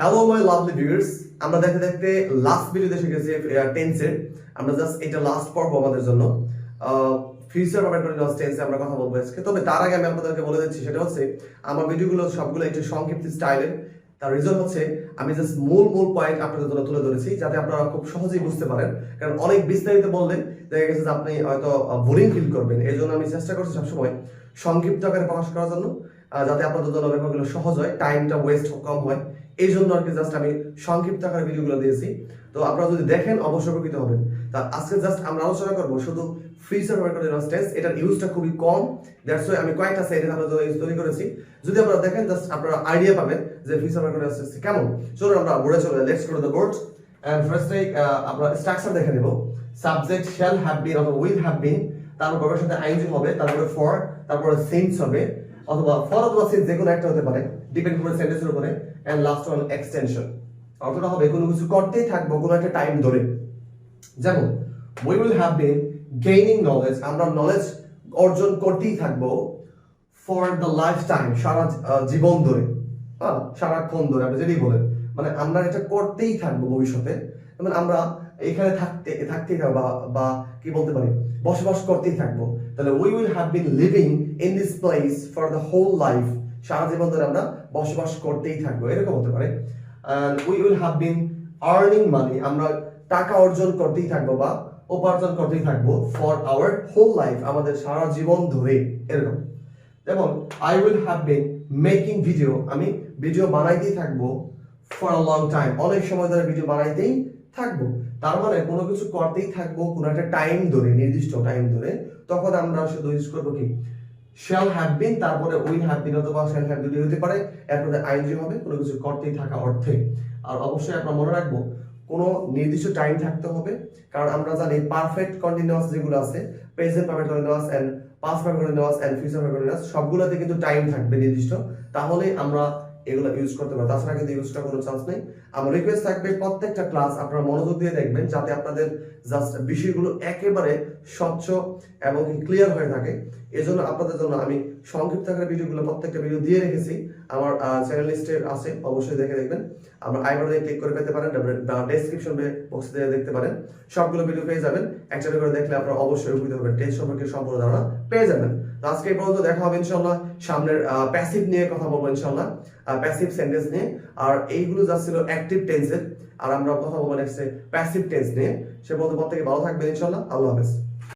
Hello my lovely viewers, আমরা দেখতে দেখতে লাস্ট ভিডিওতে এসে গেছি টেন্সের। আমরা জাস্ট এটা লাস্ট পর্ব আমাদের জন্য ফিউচার পারফেক্ট কন্টিনিউয়াস টেন্সে আমরা কথা বলবো আজকে। তবে তার আগে আমি আপনাদেরকে বলে দিচ্ছি, সেটা হচ্ছে আমার ভিডিওগুলো সবগুলো একটু সংক্ষিপ্ত স্টাইলের। তার রিজন হচ্ছে আমি জাস্ট মূল পয়েন্ট আপনাদের জন্য তুলে ধরেছি, যাতে আপনারা খুব সহজেই বুঝতে পারেন। কারণ অনেক বিস্তারিত বললে দেখা গেছে যে আপনি হয়তো বোরিং ফিল করবেন। এই জন্য আমি চেষ্টা করছি সবসময় সংক্ষিপ্ত আকারে প্রকাশ করার জন্য, যাতে আপনাদের জন্য ব্যাপারগুলো সহজ হয়, টাইমটা ওয়েস্ট কম হয়। এই জন্য আর কি জাস্ট আমি সংক্ষিপ্ত আকারে ভিডিওগুলো দিয়েছি। তো আপনারা যদি দেখেন অবশ্যই উপকৃত হবেন। তা আজকে জাস্ট আমরা আলোচনা করবো শুধু ফিউচার পারফেক্ট কন্টিনিউয়াস টেন্স। এটার ইউজটা খুবই কম, দ্যাটস ওয়াই আমি কয়েকটা সাইডে আপনাদের জন্য ইউজ তৈরি করেছি। যদি আপনারা দেখেন জাস্ট আপনারা আইডিয়া পাবেন যে ফিউচার পারফেক্ট কন্টিনিউয়াস টেন্স কেমন। চলুন আমরা বোর্ডে চলে যাই। Let's go to the board and ফার্স্টে আমরা স্ট্রাকচার দেখে নেব। সাবজেক্ট শ্যাল হ্যাভ বিন অথবা উইল হ্যাভ বিন, তারপর ভার্বের সাথে আইএনজি হবে, তারপরে ফর, তারপরে সিন্স হবে, অথবা ফর অথবা সিন্স যে কোনো একটা হতে পারে, ডিপেন্ড করে সেন্টেন্সের উপরে। And last one extension. অর্থটা হবে কোনো কিছু করতেই থাকবো কোনো একটা টাইম ধরে। যেমন we will have been gaining knowledge, আমরা নলেজ অর্জন করতেই থাকবো for the lifetime, সারা জীবন ধরে, সারাক্ষণ ধরে, আপনি যেটাই বলেন, মানে আমরা এটা করতেই থাকবো ভবিষ্যতে। মানে আমরা এখানে থাকতেই থাকবো, বা কি বলতে পারি, বসবাস করতেই থাকবো। তাহলে we will have been living in this place for the whole life, সারা জীবন ধরে আমরা বসবাস করতেই থাকবো, এরকম হতে পারে। and we will have been earning money, আমরা টাকা অর্জন করতেই থাকবো বা উপার্জন করতেই থাকবো for our whole life, আমাদের সারা জীবন ধরে, এরকম। যেমন I will have been making video, আমি ভিডিও বানাইতেই থাকবো for a long time, অনেক সময় ধরে ভিডিও বানাইতেই থাকবো। তার মানে কোনো কিছু করতেই থাকবো কোনো একটা টাইম ধরে, নির্দিষ্ট টাইম ধরে। তখন আমরা শুধু ইউজ করবো কি shall have been, তারপরে will have been অথবা shall have দুটোই হতে পারে, এরপরে আইএনজি হবে কোনো কিছু করতেই থাকা অর্থে। আর অবশ্যই আমরা মনে রাখবো কোনো নির্দিষ্ট টাইম থাকতে হবে, কারণ আমরা জানি পারফেক্ট কন্টিনিউয়াস যেগুলো আছে, present perfect continuous and past perfect continuous and future perfect continuous, সবগুলোতে কিন্তু টাইম থাকবে নির্দিষ্ট, তাহলে আমরা এগুলো ইউজ করতে পারবো। তাছাড়া কিন্তু ইউজটা কোনো চান্স নেই। আমার রিকোয়েস্ট থাকবে প্রত্যেকটা ক্লাস আপনারা মনোযোগ দিয়ে দেখবেন, যাতে আপনাদের জাস্ট বিষয়গুলো একেবারে স্বচ্ছ এবং ক্লিয়ার হয়ে থাকে। এজন্য আপনাদের জন্য আমি সংক্ষিপ্ত আকারে ভিডিওগুলো প্রত্যেকটা ভিডিও দিয়ে রেখেছি, আমার চ্যানেল লিস্টে আছে, অবশ্যই দেখে দেখবেন। আমরা আই বাটনে ক্লিক করে পেতে পারেন, ডেসক্রিপশন বক্সে দেখতে পারেন, সবগুলো ভিডিও পেয়ে যাবেন। একটা করে দেখলে আপনারা অবশ্যই উপকৃত হবেন, টেন্স সম্পর্কে সম্পূর্ণ ধারণা পেয়ে যাবেন। তো আজকে এই পর্যন্ত, দেখা হবে ইনশাআল্লাহ সামনের প্যাসিভ নিয়ে কথা বলবো ইনশাআল্লাহ, প্যাসিভ সেন্টেন্স নিয়ে। আর এইগুলো যা ছিল অ্যাক্টিভ টেন্সের, আর আমরা কথা বলবো নেক্সট প্যাসিভ টেন্স নিয়ে। সে পর্যন্ত প্রত্যেকে ভালো থাকবেন ইনশাআল্লাহ। আল্লাহ হাফেজ।